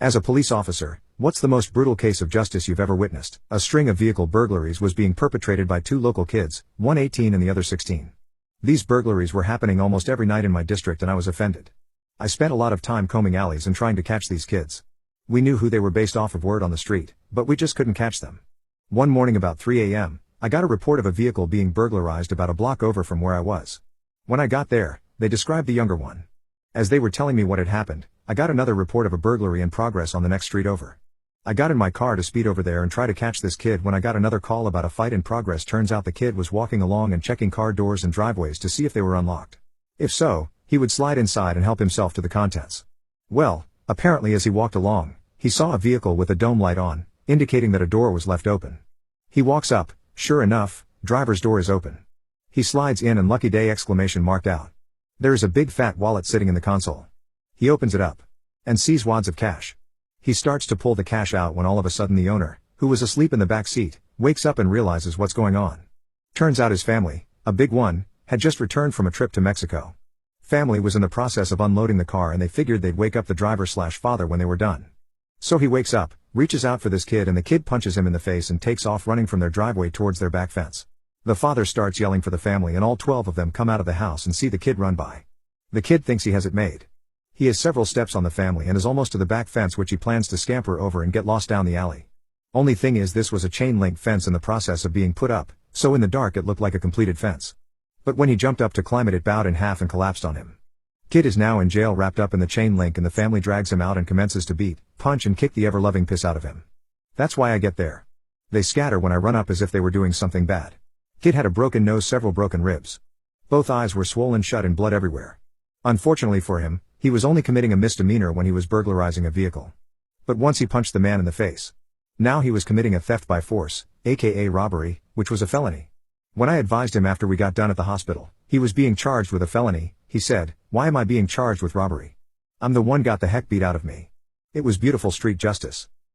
As a police officer, what's the most brutal case of justice you've ever witnessed? A string of vehicle burglaries was being perpetrated by two local kids, one 18 and the other 16. These burglaries were happening almost every night in my district and I was offended. I spent a lot of time combing alleys and trying to catch these kids. We knew who they were based off of word on the street, but we just couldn't catch them. One morning about 3 a.m., I got a report of a vehicle being burglarized about a block over from where I was. When I got there, they described the younger one. As they were telling me what had happened, I got another report of a burglary in progress on the next street over. I got in my car to speed over there and try to catch this kid when I got another call about a fight in progress. Turns out the kid was walking along and checking car doors and driveways to see if they were unlocked. If so, he would slide inside and help himself to the contents. Well, apparently as he walked along, he saw a vehicle with a dome light on, indicating that a door was left open. He walks up, sure enough, driver's door is open. He slides in and lucky day exclamation marked out. There is a big fat wallet sitting in the console. He opens it up and sees wads of cash. He starts to pull the cash out when all of a sudden the owner, who was asleep in the back seat, wakes up and realizes what's going on. Turns out his family, a big one, had just returned from a trip to Mexico. Family was in the process of unloading the car and they figured they'd wake up the driver/father when they were done. So he wakes up, reaches out for this kid and the kid punches him in the face and takes off running from their driveway towards their back fence. The father starts yelling for the family and all 12 of them come out of the house and see the kid run by. The kid thinks he has it made. He is several steps on the family and is almost to the back fence which he plans to scamper over and get lost down the alley. Only thing is this was a chain link fence in the process of being put up, so in the dark it looked like a completed fence. But when he jumped up to climb it bowed in half and collapsed on him. Kid is now in jail wrapped up in the chain link and the family drags him out and commences to beat, punch and kick the ever-loving piss out of him. That's why I get there. They scatter when I run up as if they were doing something bad. Kid had a broken nose, several broken ribs. Both eyes were swollen shut and blood everywhere. Unfortunately for him, he was only committing a misdemeanor when he was burglarizing a vehicle. But once he punched the man in the face. Now he was committing a theft by force, aka robbery, which was a felony. When I advised him after we got done at the hospital, he was being charged with a felony, he said, "Why am I being charged with robbery? I'm the one got the heck beat out of me." It was beautiful street justice.